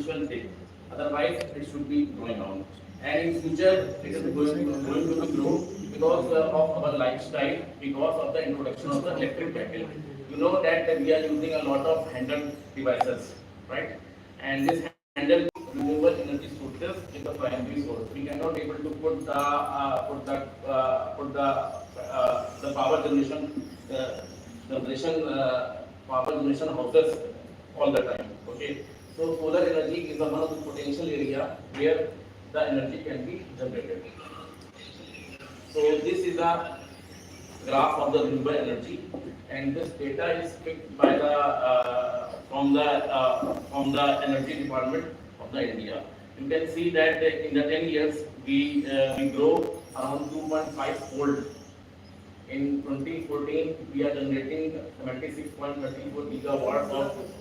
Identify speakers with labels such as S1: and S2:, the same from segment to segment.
S1: will take. Otherwise, it should be going on. And in future, it is going to grow because of our lifestyle, because of the introduction of the electric vehicle. You know that we are using a lot of handheld devices, right? And this handle renewable energy sources is the primary source. We cannot able to put the power generation power generation houses all the time. Okay, so solar energy is one of the potential area where the energy can be generated. So this is a graph of the renewable energy, and this data is picked by the from the energy department of the India. You can see that in the 10 years we grow around 2.5 fold. In 2014, we are generating 76.34 gigawatts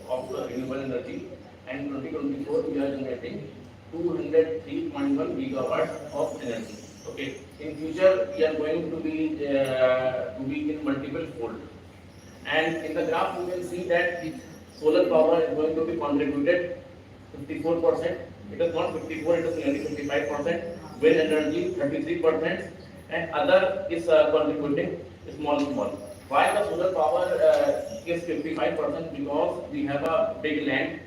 S1: of renewable energy, and 2024 we are generating 203.1 gigawatts of energy. Okay. In future, we are going to be in multiple fold. And in the graph, you can see that solar power is going to be contributed 54%. It is not 54, it is nearly 55%. Wind energy 33%, and other is contributing small. Why the solar power is 55%? Because we have a big land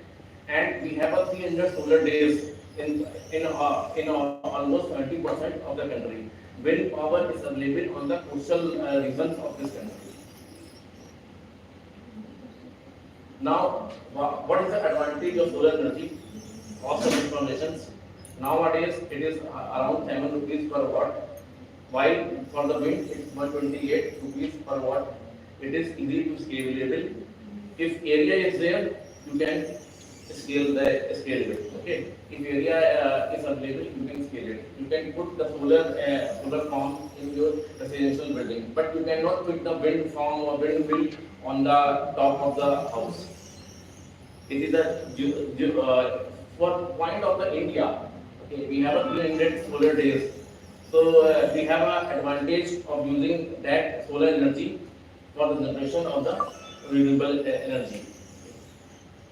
S1: and we have a 300 solar days in almost 70% of the country. Wind power is available on the coastal regions of this country. Now, what is the advantage of solar energy? Cost of installations. Nowadays, it is around 7 rupees per watt, while for the wind, it's 128 rupees per watt. It is easy to scalable. If area is there, you can scale it. Okay. If area is available, you can scale it. You can put the solar farm in your residential building, but you cannot put the wind farm or wind mill on the top of the house. It is a for point of the India. Okay, we have a 300 solar days, so we have an advantage of using that solar energy for the generation of the renewable energy.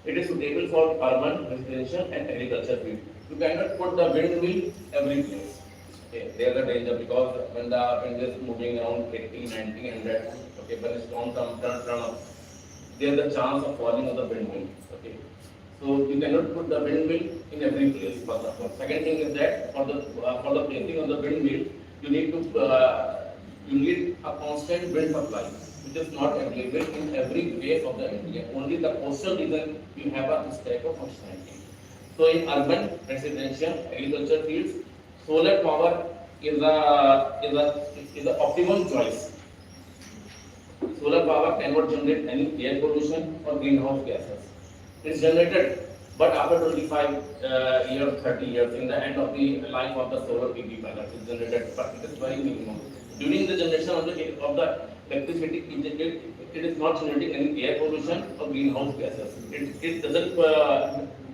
S1: It is suitable for urban, residential, and agriculture field. You cannot put the windmill every place. Okay, there is a danger because when the wind is moving around 80, 90, 100, okay, when it's turn up, there is a chance of falling of the windmill. Okay, so you cannot put the windmill in every place. First of all, second thing is that for the placing of the windmill, you need a constant wind supply, which is not available in every place of the India. Only the coastal region you have this type of functionality. So in urban, residential, agriculture fields, solar power is a optimum choice. Solar power cannot generate any air pollution or greenhouse gases. It is generated, but after 25 years, 30 years, in the end of the life of the solar PV panels, it is generated, but it is very minimum. During the generation of the electricity, it is not generating any air pollution or greenhouse gases. It doesn't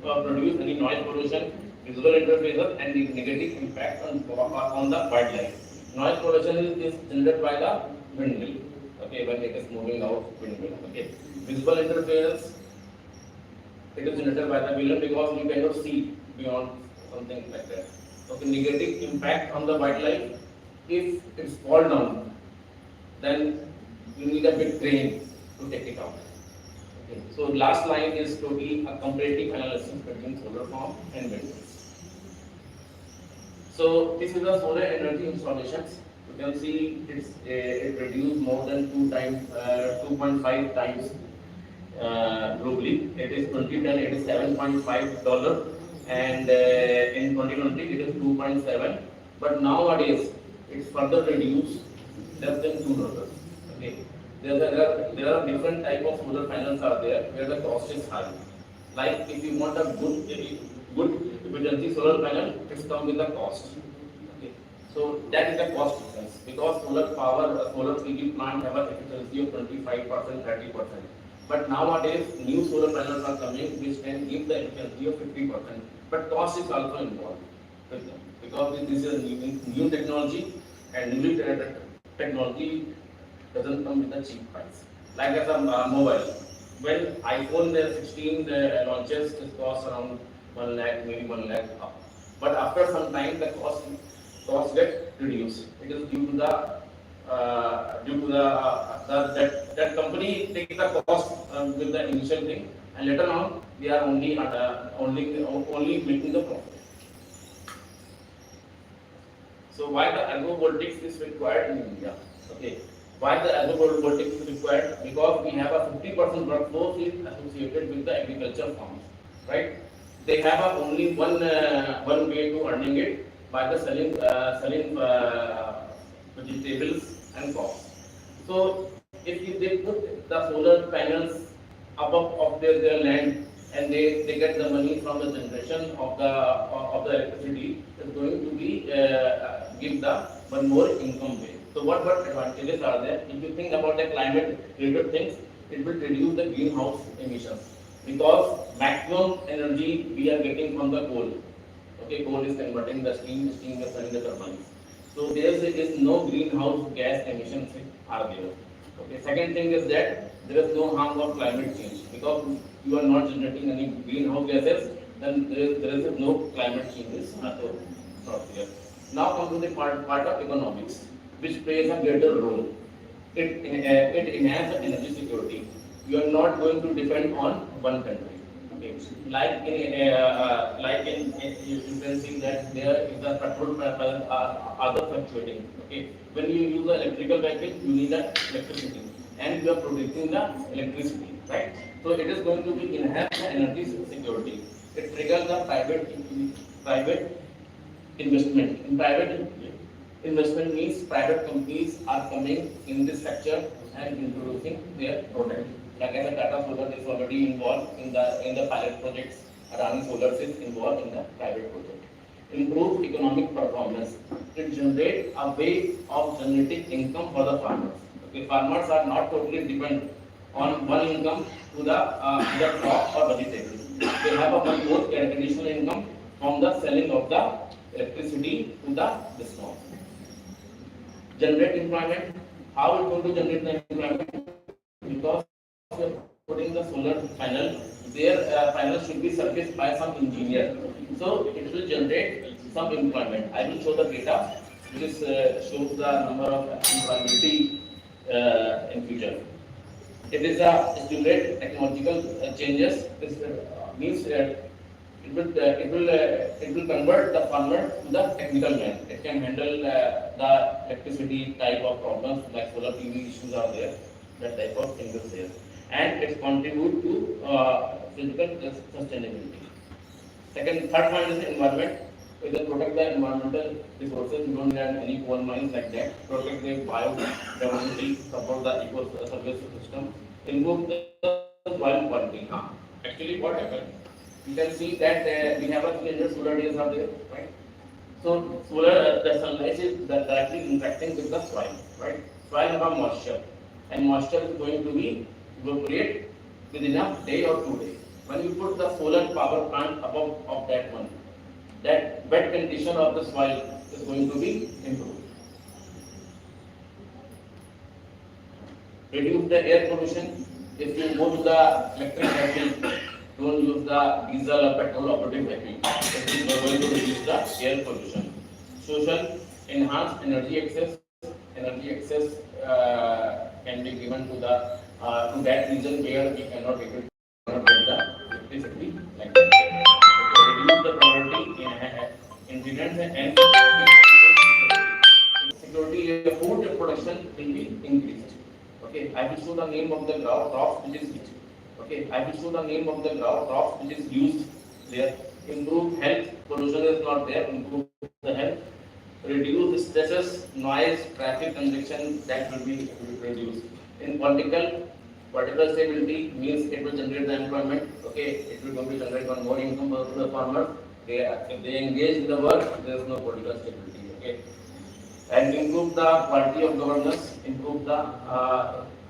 S1: produce any noise pollution, visual interference, and the negative impact on the wildlife. Noise pollution is generated by the windmill. Okay, when it is moving out windmill. Okay, visual interference, it is generated by the windmill because you cannot see beyond something like that. Okay, negative impact on the wildlife. If it's fall down, then you need a big crane to take it out. Okay. So last line is to be a comparative analysis between solar farm and windmills. So this is the solar energy installations. You can see it reduced more than 2.5 times globally. It is 2010, it is $7.5, and in 2020 it is 2.7. But nowadays it's further reduced, less than $2. Okay. There are different type of solar panels are there where the cost is high. Like if you want a good efficiency solar panel, it's come with the cost. Okay. So that is the cost difference because solar power, solar PV plant have an efficiency of 25%, 30%. But nowadays new solar panels are coming which can give the efficiency of 50%. But cost is also involved with them because this is a new technology, and new technology doesn't come with a cheap price. Like as a mobile, when iPhone 16 launches, it costs around 1 lakh, maybe 1 lakh up. But after some time, the cost get reduced. It is due to that company takes the cost with the initial thing, and later on they are only making the profit. So why the agrivoltaics is required in India? Okay. Why the agrivoltaics is required? Because we have a 50% workforce is associated with the agriculture farms, right? They have only one way to earning it by the selling vegetables and crops. So if they put the solar panels above of their land, and they get the money from the generation of the electricity, is going to be give the one more income way. So what advantages are there? If you think about the climate related things, it will reduce the greenhouse emissions, because maximum energy we are getting from the coal. Okay, coal is converting the steam is running the turbines. So there is no greenhouse gas emissions are there. Okay, second thing is that there is no harm of climate change, because you are not generating any greenhouse gases, then there is no climate change is not there. Now come to the part of economics, which plays a greater role. It enhances energy security. You are not going to depend on one country. Okay. You can see that there is the petrol prices are the fluctuating. Okay. When you use the electrical vehicle, you need the electricity, and you are producing the electricity, right? So it is going to be enhance the energy security. It triggers the private investment. In private investment means private companies are coming in this sector and introducing their product. Like I said, Tata Solar is already involved in the pilot projects. Adani Solar is involved in the private project. Improve economic performance. It generates a way of generating income for the farmers. Okay, farmers are not totally dependent on one income to the crop or vegetables. They have a one more additional income from the selling of the electricity to the discount. Generate employment. How it going to generate the employment? Because you're putting the solar panel, their panel should be serviced by some engineer. So it will generate some employment. I will show the data, which shows the number of employability in future. It is a stimulate technological changes. This means it will convert the farmer to the technical man. It can handle the electricity type of problems, like solar PV issues are there, that type of thing is there, and it contribute to physical sustainability. Third point is the environment. We will protect the environmental resources. We don't have any coal mines like that. Protect the biodiversity, support the eco-service system, improve the soil quality. Actually, what happened? You can see that we have a 300 solar days are there, right? So the sunlight is directly interacting with the soil, right? Soil have a moisture, and moisture is going to be evaporate within a day or 2 days. When you put the solar power plant above of that one, that wet condition of the soil is going to be improved. Reduce the air pollution. If you go to the electric vehicle, don't use the diesel or petrol operating vehicle. It is going to reduce the air pollution. Social, enhance energy access. Energy access can be given to that region where we cannot get the electricity like that. Reduce the poverty in ingredients and security. Food production will be increased. Okay, I will show the name of the crops which is used. Okay, I will show the name of the crops which is used there. Improve health. Pollution is not there. Improve the health. Reduce stresses, noise, traffic congestion, that will be reduced. In political stability means it will generate the employment. Okay, it will going to generate one more income for the farmers. If they engage in the work, there is no political stability. Okay, and improve the quality of governance, improve the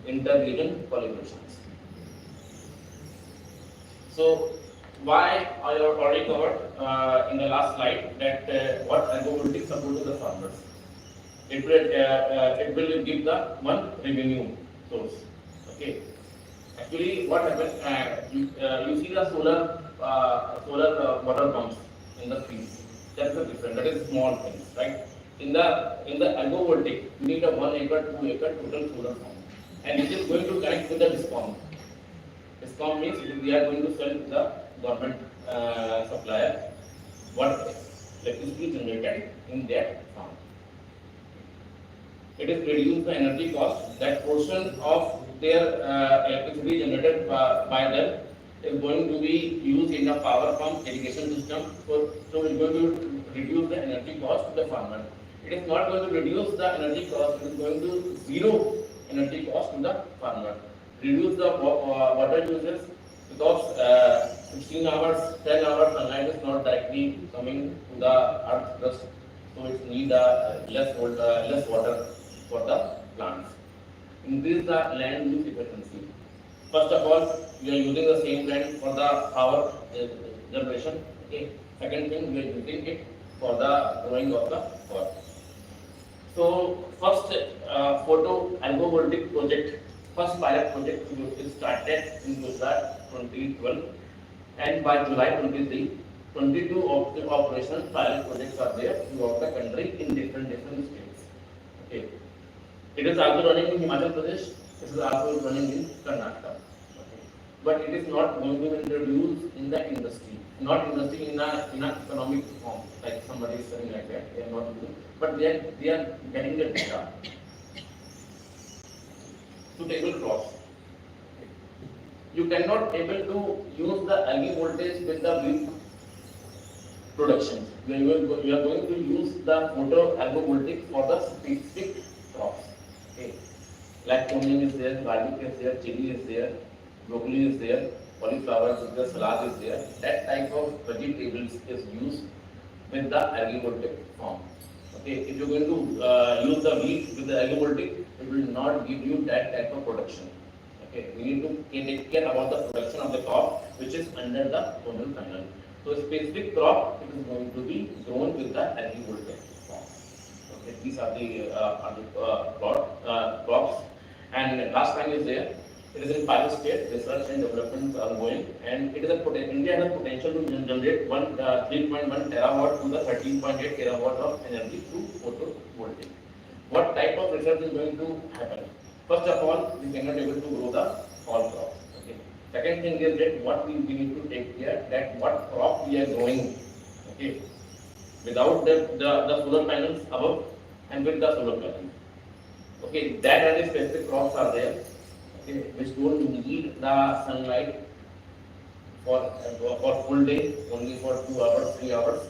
S1: inter-region collaborations. So why I already covered in the last slide that what agrivoltaics support to the farmers. It will give the one revenue source. Okay. Actually, what happens? You see the solar solar water pumps in the fields. That's the difference. That is small things, right? In the agrivoltaic, you need a 1 acre, 2 acre total solar farm, and it is going to connect with the discom. Discom means we are going to sell to the government supplier what electricity generated in that farm. It is reduce the energy cost. That portion of their electricity generated by them is going to be used in the power pump irrigation system. So it's going to reduce the energy cost to the farmer. It is not going to reduce the energy cost. It is going to zero energy cost to the farmer. Reduce the water uses because 16 hours, 10 hours sunlight is not directly coming to the earth crust, so it needs less water for the plants. Increase the land use efficiency. First of all, we are using the same land for the power generation. Okay. Second thing, we are using it for the growing of the crop. So first photo agrivoltaic project, first pilot project is started in Gujarat 2012, and by July 23, 22 operational pilot projects are there throughout the country in different states. Okay. It is also running in Himachal Pradesh. It is also running in Karnataka. Okay. But it is not going to be introduced in the industry, not industry in an economic form, like somebody is saying like that. They are not doing, but they are getting the data. Suitable crops. You cannot able to use the algae voltage with the wheat production. You are going to use the photo agrivoltaic for the specific crops. Okay. Like onion is there, garlic is there, chili is there, broccoli is there, cauliflower is there, salad is there. That type of vegetables is used with the agrivoltaic form. Okay, if you are going to use the wheat with the agrivoltaic, it will not give you that type of production. Okay, we need to take care about the production of the crop which is under the solar panel. So specific crop it is going to be grown with the agrivoltaic form. Okay, these are the crops. And last line is there. It is in pilot state. Research and development are ongoing, and it is India has a potential to generate 3.1 terawatt to the 13.8 terawatt of energy through photovoltaic. What type of research is going to happen? First of all, we cannot able to grow the all crops. Okay. Second thing is that what we need to take care that what crop we are growing. Okay. Without the solar panels above and with the solar panels. Okay, that are the specific crops are there. Okay, which don't need the sunlight for full day, only for 2 hours, 3 hours.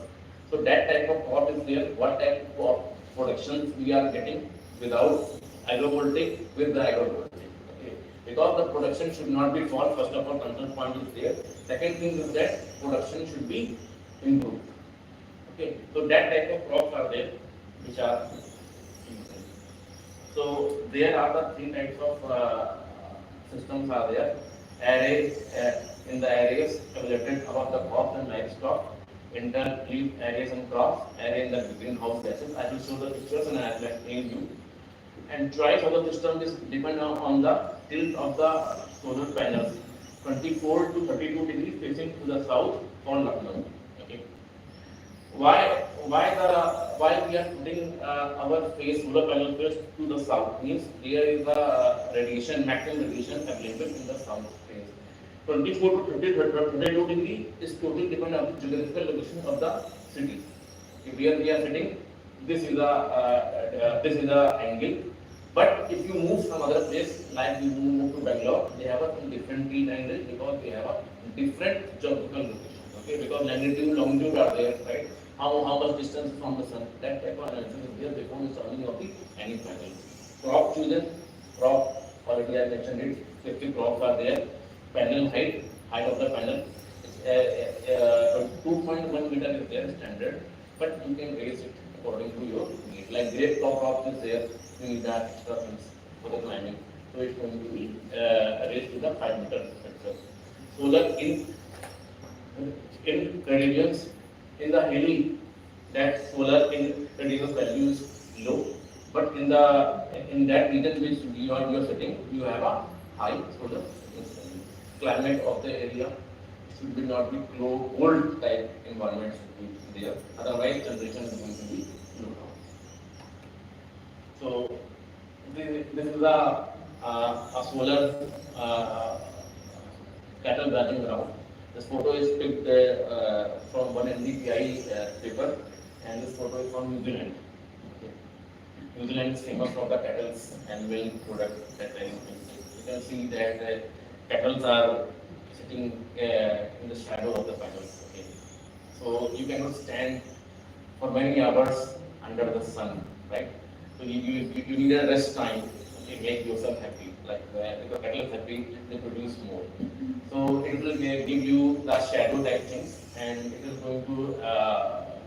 S1: So that type of crop is there. What type of productions we are getting without agrivoltaic with the agrivoltaic. Okay, because the production should not be fall. First of all, concern point is there. Second thing is that production should be improved. Okay, so that type of crops are there, which are. So there are the three types of systems are there. Arrays in the arrays calculated about the crops and livestock, interleaf arrays and crops, array in the greenhouse gases. I will show the pictures and I will explain you. And choice of the system is depend on the tilt of the solar panels, 24 to 32 degrees facing to the south for Lucknow. Okay. Why we are putting our solar panel face to the south means there is a maximum radiation available in the south face. 24 to 32 degree is totally dependent on the geographical location of the city. If here we are sitting, this is the angle. But if you move some other place, like you move to Bangalore, they have a different tilt angle because they have a different geographical location. Okay, because longitude are there, right? How much distance from the sun? That type of analysis is there before installing of the any panel. Crop chosen, crop already I mentioned it. 50 crops are there. Panel height of the panel, 2.1 meter is there standard, but you can raise it according to your need. Like grape crop is there, you need that extra things for the climbing. So it's going to be raised to the 5 meter itself. Solar in radiance in the hilly, that solar in radiance value is low, but in that region which you are sitting, you have a high solar climate of the area, should be not be cold type environment should be there. Otherwise, generation is going to be low down. So this is a solar cattle grazing ground. This photo is picked from one NDPI paper, and this photo is from New Zealand. Okay. New Zealand is famous for the cattle and milk product that I you can see that cattle are sitting in the shadow of the panels. Okay. So you cannot stand for many hours under the sun, right? So you need a rest time. Okay, make yourself happy. Like if the cattle is happy, they produce more. So it will give you the shadow type things, and it is going to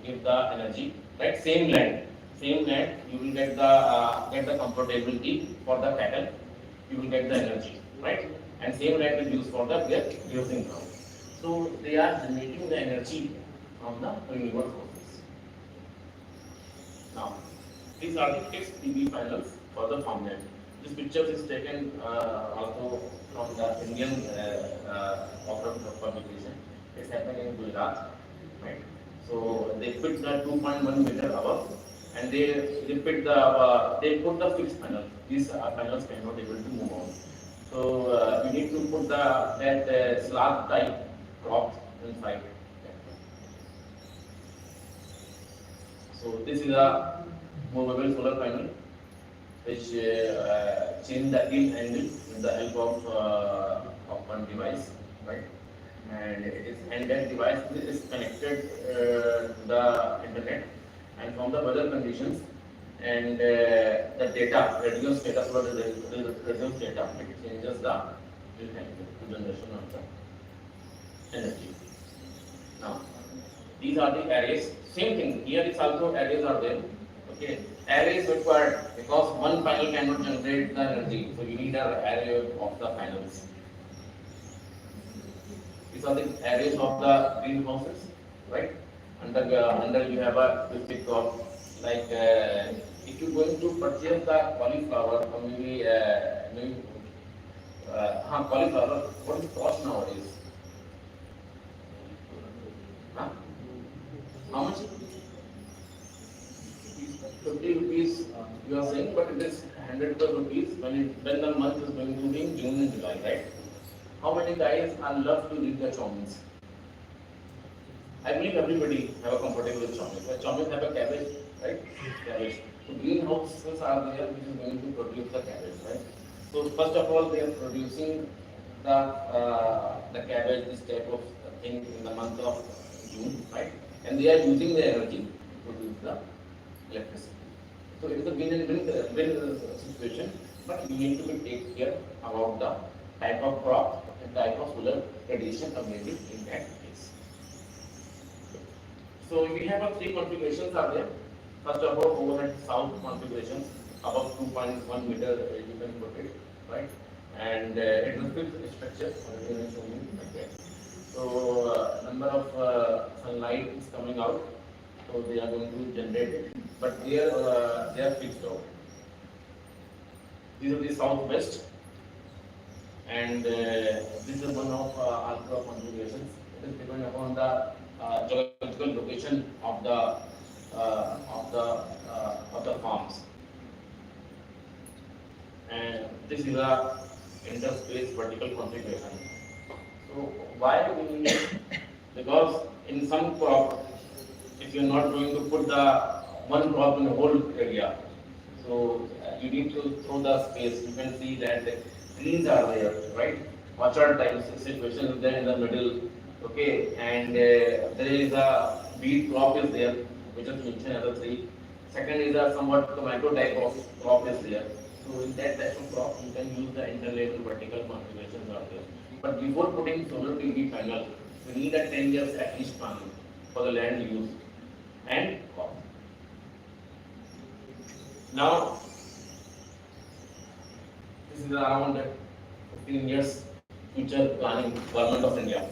S1: give the energy. Right, same land, you will get the comfortability for the cattle. You will get the energy, right? And same land is used for the grazing ground. So they are generating the energy from the renewable sources. Now, these are the fixed PV panels for the farmland. This picture is taken also from the Indian publication. It's happening in Gujarat, right? So they put the 2.1 meter above, and they put the fixed panel. These panels cannot able to move on. So you need to put that slab type crop inside. So this is a movable solar panel which change the tilt angle with the help of one device, right? And that device is connected to the internet, and from the weather conditions and the data, reduced data, so the reduced data, it changes the tilt angle to generation of the energy. Now, these are the arrays. Same thing. Here it's also arrays are there. Okay. Arrays required because one panel cannot generate the energy, so you need an array of the panels. These are the arrays of the greenhouses, right? Under you have a basic of like if you're going to purchase the cauliflower or maybe cauliflower, what is the cost nowadays? Huh? How much? 50 rupees you are saying, but it is 100 rupees when the month is going to be in June and July, right? How many guys are love to eat the chowmeins? I believe everybody have a comfortable with chowmeins. But chowmeins have a cabbage, right? Cabbage. So greenhouses are there which is going to produce the cabbage, right? So first of all, they are producing the cabbage, this type of thing in the month of June, right? And they are using the energy to produce the electricity. So it is a win-win situation, but you need to be take care about the type of crop and type of solar radiation available in that case. So we have three configurations are there. First of all, overhead south configurations above 2.1 meter you can put it, right? And it will fit the structure. So number of sunlight is coming out, so they are going to generate it, but they are fixed out. These are the southwest, and this is one of alpha configurations. It is dependent upon the geographical location of the farms, and this is a interspace vertical configuration. So why we need it? Because in some crop, if you are not going to put the one crop in the whole area, so you need to throw the space. You can see that the trees are there, right? Orchard type situation is there in the middle, okay, and there is a wheat crop is there, which is mentioned as a three. Second is a somewhat tomato type of crop is there. So in that type of crop, you can use the interlayer vertical configurations are there. But before putting solar PV panel, you need a 10 years at least plan for the land use and cost. Now, this is around 15 years future planning government of India.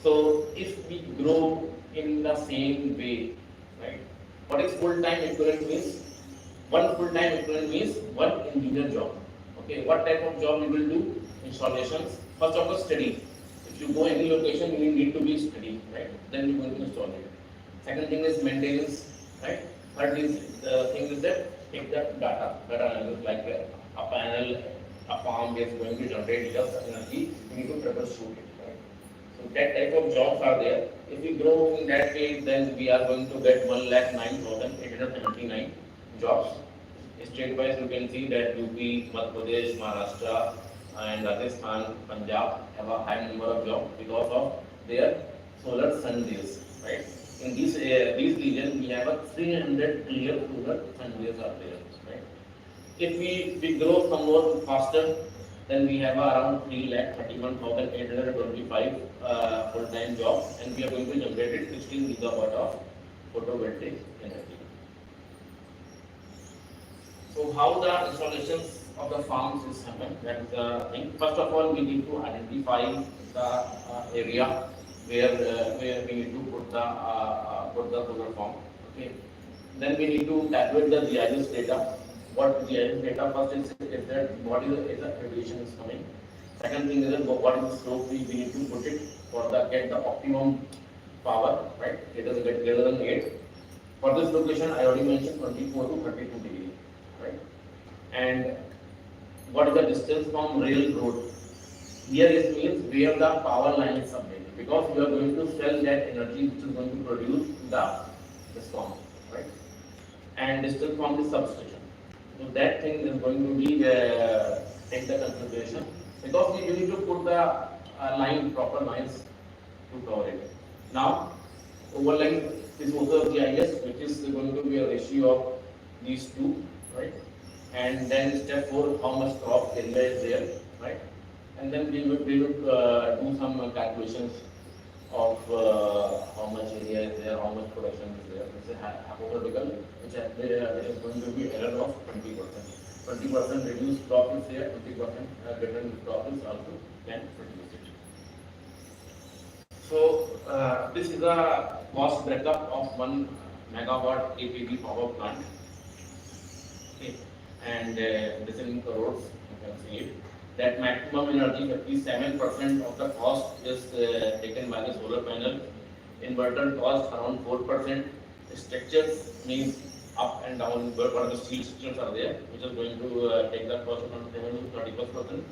S1: So if we grow in the same way, right? What is full-time equivalent means? One full-time equivalent means one engineer job. Okay, what type of job you will do? Installations. First of all, study. If you go any location, you need to be steady, right? Then you're going to install it. Second thing is maintenance, right? Third is thing is that take the data analysis, like a panel, a farm is going to generate just energy, you need to troubleshoot it, right? So that type of jobs are there. If we grow in that case, then we are going to get 1,09,879 jobs. State-wise, you can see that UP, Madhya Pradesh, Maharashtra, and Rajasthan, Punjab have a high number of jobs because of their solar sun rays, right? In these regions, we have a 300 clear solar sun rays are there, right? If we grow some more faster, then we have around 3,31,825 full-time jobs, and we are going to generate 16 gigawatt of photovoltaic energy. So how the installations of the farms is happening? That is the thing. First of all, we need to identify the area where we need to put the solar farm. Okay. Then we need to calculate the GIS data. What GIS data first is that what is the radiation is coming. Second thing is that what is the slope we need to put it for the get the optimum power, right? It is greater than 8. For this location, I already mentioned 24 to 32 degrees, right? And what is the distance from railroad? Here it means where the power line is submitted, because we are going to sell that energy which is going to produce the discom, right? And distance from the substation. So that thing is going to be take the consideration, because you need to put the proper lines to cover it. Now, overlying is also GIS, which is going to be a ratio of these two, right? And then step 4, how much crop area is there, right? And then we would do some calculations of how much area is there, how much production is there. This is hypothetical, which is going to be error of 20%. 20% reduced crop is there, 20% different crop is also can reduce it. So this is a cost breakup of 1 megawatt APV power plant. Okay. And this is in crores, you can see it. That maximum energy, 57% of the cost is taken by the solar panel. Inverter cost around 4%. Structures means up and down, where the steel structures are there, which is going to take the cost around 7 to 30%.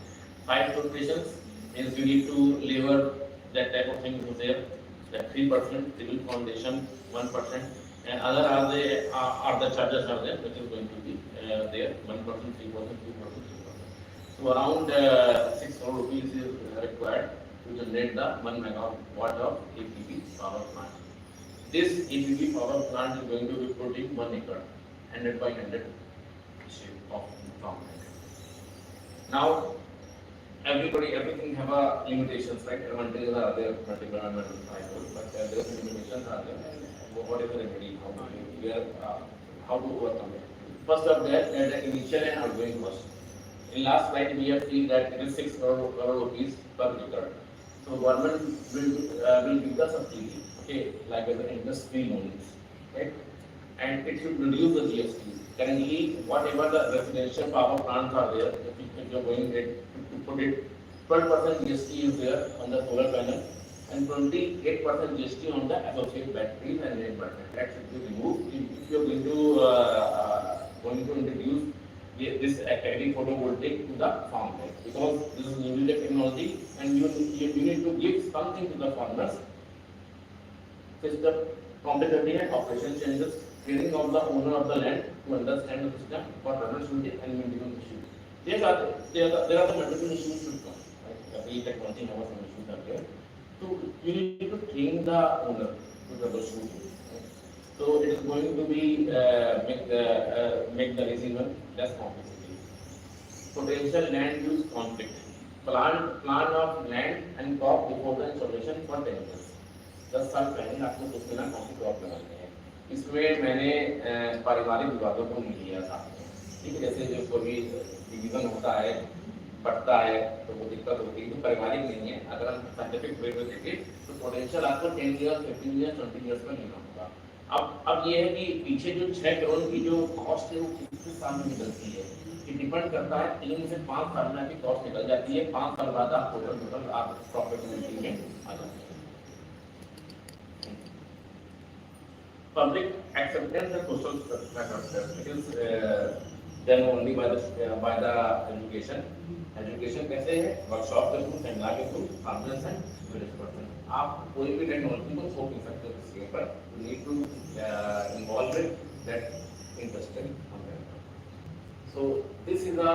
S1: 5 locations means you need to lever that type of thing is there. That 3%, civil foundation 1%, and other are the charges are there, which is going to be there 1%, 3%, 2%. So around 6 crore rupees is required to generate the 1 megawatt of APV power plant. This APV power plant is going to be putting 1 acre, 100 by 100 shape of farmland. Now, everything have a limitations, right? Advantages are there, multiple and but there are limitations are there. And what is the remedy? How to overcome it? First of that, the initial and outgoing cost. In last slide, we have seen that it is 6 crore rupees per acre. So government will give the subsidy, okay, like as an interest-free loans, right? And it should reduce the GST. Currently, whatever the residential power plants are there, if you're going to put it, 12% GST is there on the solar panel, and 28% GST on the associated batteries and inverter. That should be removed. If you're going to introduce this agri photovoltaic to the farmers, because this is new technology, and you need to give something to the farmers. System complexity and operation changes, training of the owner of the land to understand the system for troubleshooting and maintenance issues. There are the multiple issues should come. Right? Every technology has some issues are there. So you need to train the owner to troubleshoot it. So it is going to be make the receiver less complexity. Potential land use conflict. Plan of land and crop before the installation for 10 years. 10 साल पहले आपको सोचना ना कौन सी crop लगानी है. इसमें मैंने पारिवारिक विवादों को नहीं लिया था. ठीक है, जैसे जो कोई डिवीजन होता है, बढ़ता है, तो वो दिक्कत होती है. तो पारिवारिक नहीं है. अगर हम साइंटिफिक वे में देखें तो पोटेंशियल आपको 10 years, 15 years, 20 years में लेना होगा. अब ये है कि पीछे जो 6 करोड़ की जो कॉस्ट है वो कितने साल में निकलती है, ये डिपेंड करता है। 3 से 5 साल में आपकी कॉस्ट निकल जाती है, 5 साल बाद आप टोटल आप प्रॉफिटेबिलिटी में आ जाते हैं। Public acceptance and social structure, it is done only by the education. Education कैसे है? वर्कशॉप के थ्रू, सेमिनार के through, conference and village person. आप कोई भी टेक्नोलॉजी को थोप नहीं सकते किसी पर, you need to involve it that interesting. So this is a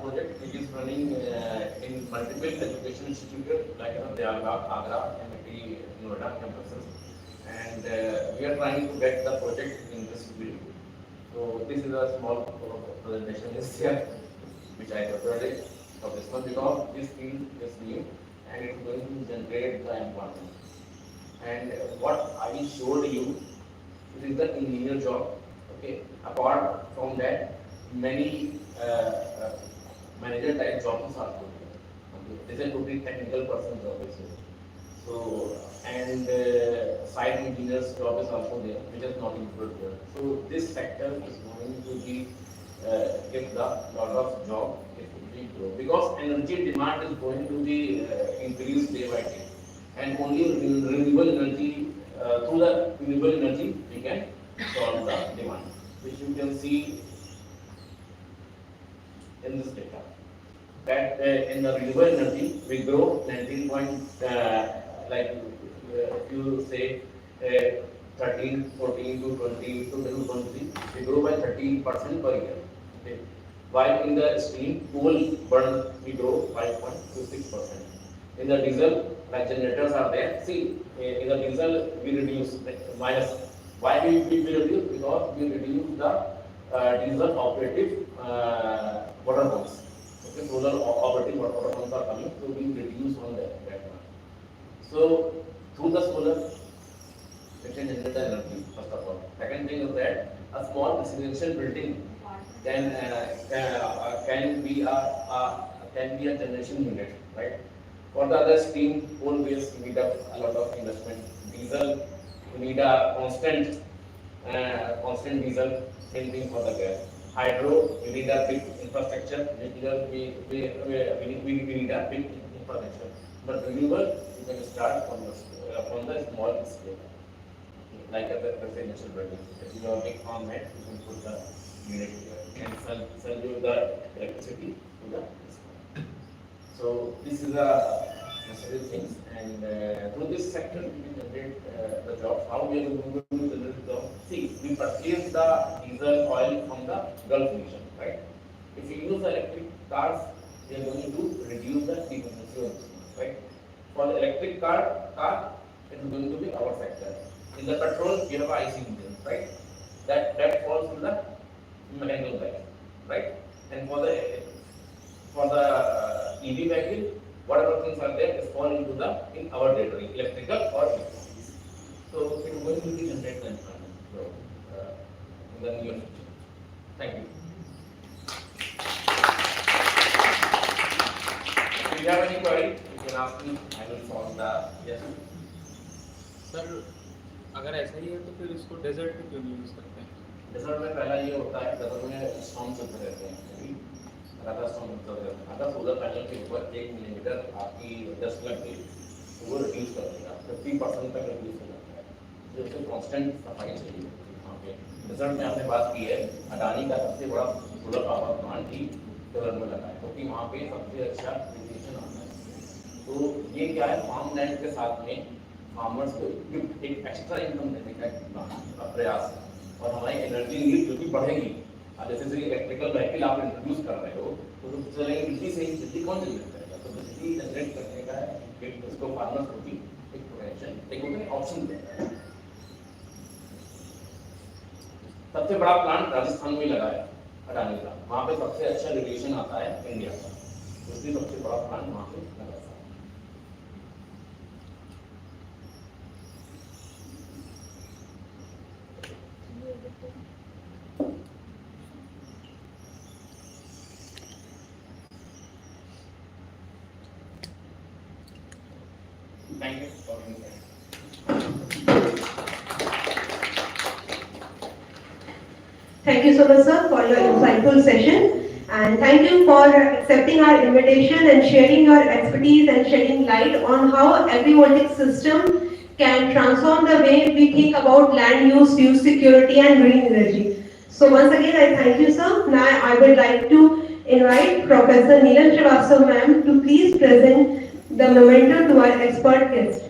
S1: project which is running in multiple education institutes like Dayalbagh, Agra, MIT, Noida campuses, and we are trying to get the project in this field. So this is a small presentation here which I prepared it for this one because this field is new and it is going to generate the employment. And what I showed you, it is the engineer job. Okay. Apart from that, many manager type jobs are there. Okay. This is a totally technical person job is here. So and site engineers job is also there, which is not included here. So this sector is going to be give the lot of job if we grow, because energy demand is going to be increased day by day, and only renewable energy through the renewable energy we can solve the demand, which you can see in this data. That in the renewable energy we grow 19 point if you say 13, 14 to 20 to 23, we grow by 30% per year. Okay. While in the steam coal burn we grow 5.26%. In the diesel, like generators are there. See, in the diesel we reduce minus. Why we reduce? Because we reduce the diesel operative water pumps. Okay, solar operating water pumps are coming, so we reduce on that one. So through the solar, it can generate the energy first of all. Second thing is that a small residential building can be a generation unit, right? For the other steam, coal based, you need a lot of investment. Diesel, you need a constant diesel. Same thing for the gas. Hydro, you need a big infrastructure. We need a big infrastructure. But renewable, you can start from the small scale, like a residential building. If you have a big farm net, you can put the unit here and sell you the electricity to the customer. So this is the necessary things, and through this sector we can generate the jobs. How we are going to generate the jobs? See, we purchase the diesel oil from the Gulf region, right? If we use electric cars, we are going to reduce the decomposition, right? For the electric car, it is going to be our sector. In the petrol, we have IC engine, right? That falls in the mechanical side, right? And for the EV vehicle, whatever things are there is fall into in our territory, electrical or electronics. So it is going to be generated employment in the near future. Thank you. If you have any query, you can ask me. I will solve the yes.
S2: Sir अगर ऐसा ही है तो फिर इसको desert में क्यों नहीं use करते हैं?
S1: डेजर्ट में पहला ये होता है, डेजर्ट में स्टॉर्म चलते रहते हैं, लगातार स्टॉर्म चलते रहते हैं। अगर सोलर पैनल के ऊपर 1 मिलीमीटर आपकी डस्ट लग गई तो वो रिड्यूस कर देगा, 50% तक रिड्यूस हो जाता है। तो उसको कांस्टेंट सफाई चाहिए वहाँ पे। डेजर्ट में आपने बात की है, अडानी का सबसे बड़ा सोलर पावर प्लांट ही डेजर्ट में लगा है, क्योंकि वहाँ पे सबसे अच्छा रेडिएशन आता है। तो ये क्या है, फार्म लैंड के साथ में फार्मर्स को एक एक्स्ट्रा इनकम देने का प्रयास है, और हमारी एनर्जी नीड जो कि बढ़ेगी। जैसे इलेक्ट्रिकल व्हीकल आप इंट्रोड्यूस कर रहे हो तो चलेंगे बिजली से, बिजली कौन जनरेट करेगा? तो बिजली जनरेट करने का एक उसको फार्मर्स को भी एक पोटेंशियल एक ऑप्शन देता है। सबसे बड़ा प्लांट राजस्थान में लगा है अडानी का, वहाँ पे सबसे अच्छा रेडिएशन आता है इंडिया का, इसलिए सबसे बड़ा प्लांट वहाँ पे लगा है। Thank you for
S3: Thank you so much, sir, for your insightful session. And thank you for accepting our invitation and sharing your expertise and shedding light on how agrivoltaic system can transform the way we think about land use, fuel security, and green energy. So once again, I thank you, sir. Now I would like to invite Professor Neelam Srivastava ma'am to please present the memento to our expert guest.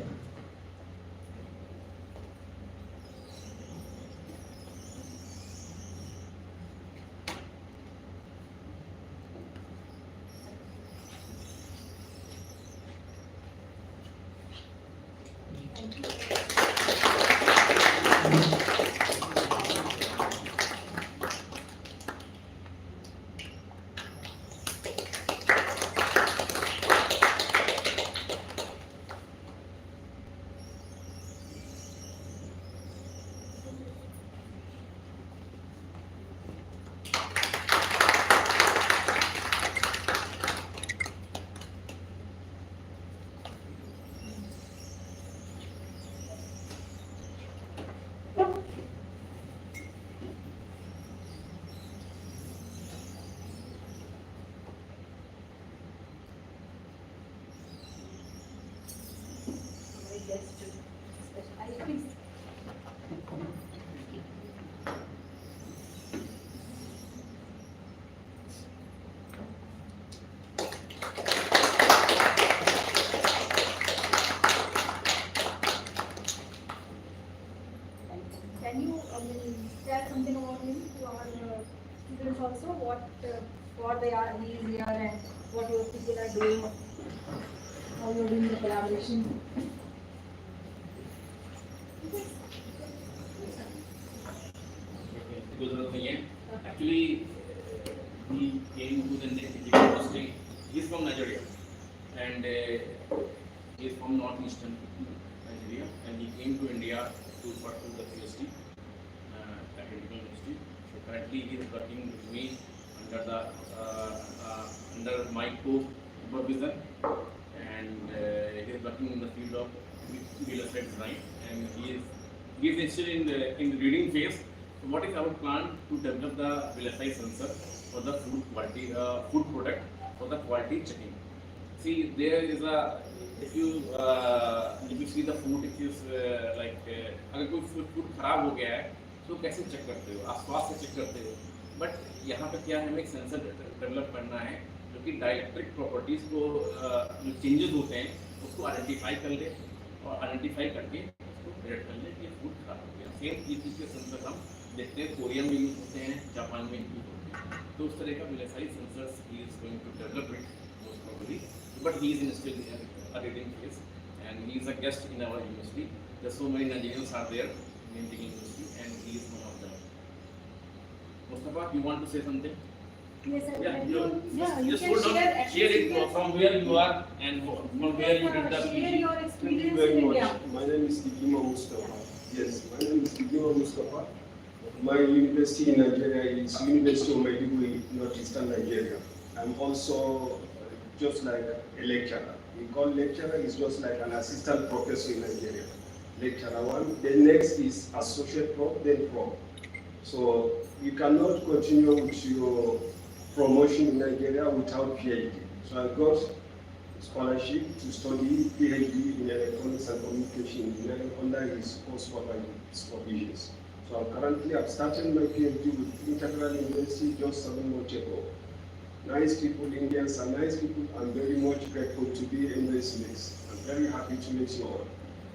S4: Can you tell something about him to our students also? What they are he is here and what your people are doing, how you are doing the collaboration.
S1: Actually, he came to the industry. He is from Nigeria, and he is from northeastern Nigeria, and he came to India to pursue the PhD at Indian University. So currently, he is working with me under the under my co-supervision, and he is working in the field of real estate design, and he is still in the reading phase. So what is our plan to develop the VLSI sensor for the food quality, food product for the quality checking? See, there is a if you see the food, if you अगर कोई food खराब हो गया है तो कैसे check करते हो? आप स्वाद से चेक करते हो, बट यहाँ पे क्या है, हमें एक सेंसर डेवलप करना है जो कि डाइलेक्ट्रिक प्रॉपर्टीज को जो चेंजेस होते हैं उसको आइडेंटिफाई कर ले और आइडेंटिफाई करके उसको प्रेडिक्ट कर ले कि फूड खराब हो गया। सेम चीज़ के सेंसर हम देखते हैं कोरिया में यूज होते हैं, जापान में यूज होते हैं, तो उस तरह का VLSI sensors he is going to develop it most probably, but he is in still a reading phase, and he is a guest in our university. There are so many Nigerians are there in Indian University, and he is one of them. Mustafa, you want to say something?
S4: Yes, sir.
S1: Yeah,
S4: You
S1: just
S4: can
S1: hold on.
S4: share
S1: Share it from where you are and from where you did the
S4: share
S1: PG.
S4: your
S5: Thank you
S4: experience
S5: very
S4: in
S5: much.
S4: India.
S5: My name is Igima Mustafa. Yes, my name is Igima Mustafa. My university in Nigeria is University of Maiduguri, northeastern Nigeria. I'm also just like a lecturer. We call lecturer is just like an assistant professor in Nigeria. Lecturer one. The next is associate prof, then prof. So you cannot continue with your promotion in Nigeria without PhD. So I got scholarship to study PhD in electronics and communication engineering under his supervisions. So I've started my PhD with Integral University just 7 months ago. Nice people, Indians are nice people. I'm very much grateful to be in this mix. I'm very happy to meet you all.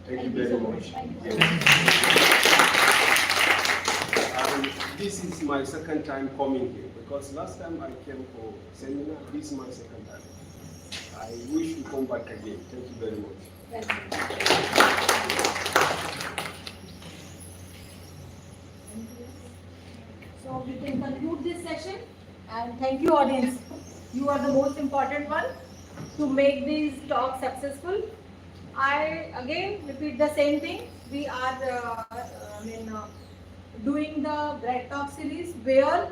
S5: Thank you very much. And this is my second time coming here because last time I came for seminar, this is my second time. I wish to come back again. Thank you very much.
S4: So we can conclude this session, and thank you, audience. You are the most important one to make these talks successful. I again repeat the same thing. We are doing the Bread Talk series where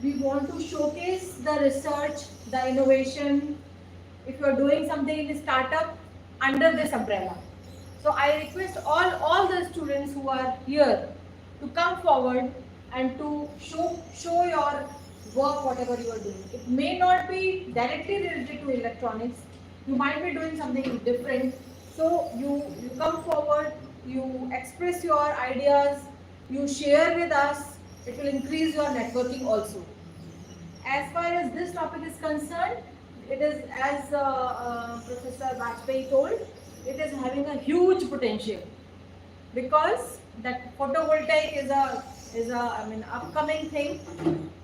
S4: we want to showcase the research, the innovation. If you are doing something in a startup under this umbrella. So I request all the students who are here to come forward and to show your work, whatever you are doing. It may not be directly related to electronics. You might be doing something different. So you come forward, you express your ideas, you share with us. It will increase your networking also. As far as this topic is concerned, it is, as Professor Vajpayee told, it is having a huge potential, because that photovoltaic is a upcoming thing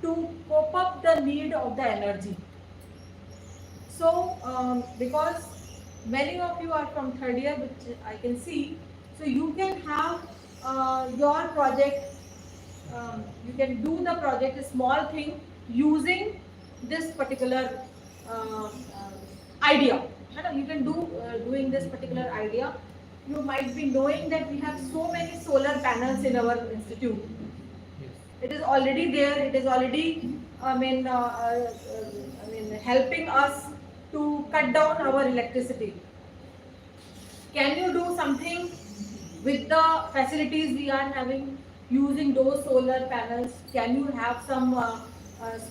S4: to cope up the need of the energy. So because many of you are from third year, which I can see, so you can have your project, you can do the project, a small thing, using this particular idea. You can do doing this particular idea. You might be knowing that we have so many solar panels in our institute. It is already there. It is already, helping us to cut down our electricity. Can you do something with the facilities we are having using those solar panels? Can you have some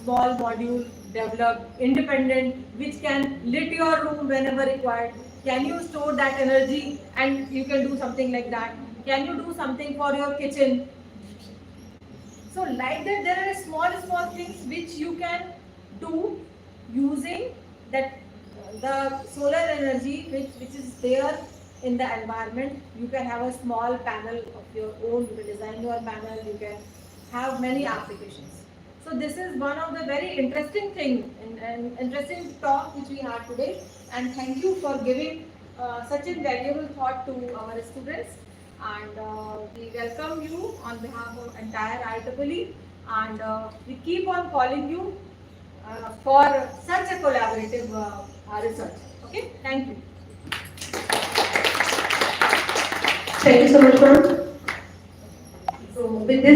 S4: small module developed, independent, which can lit your room whenever required? Can you store that energy and you can do something like that? Can you do something for your kitchen? So like that, there are small things which you can do using that the solar energy which is there in the environment. You can have a small panel of your own, you can design your panel, you can have many applications. So this is one of the very interesting thing and interesting talk which we had today, and thank you for giving such a valuable thought to our students, and we welcome you on behalf of entire IEEE, and we keep on calling you for such a collaborative research. Okay, thank you.
S3: Thank you so much, ma'am. So with this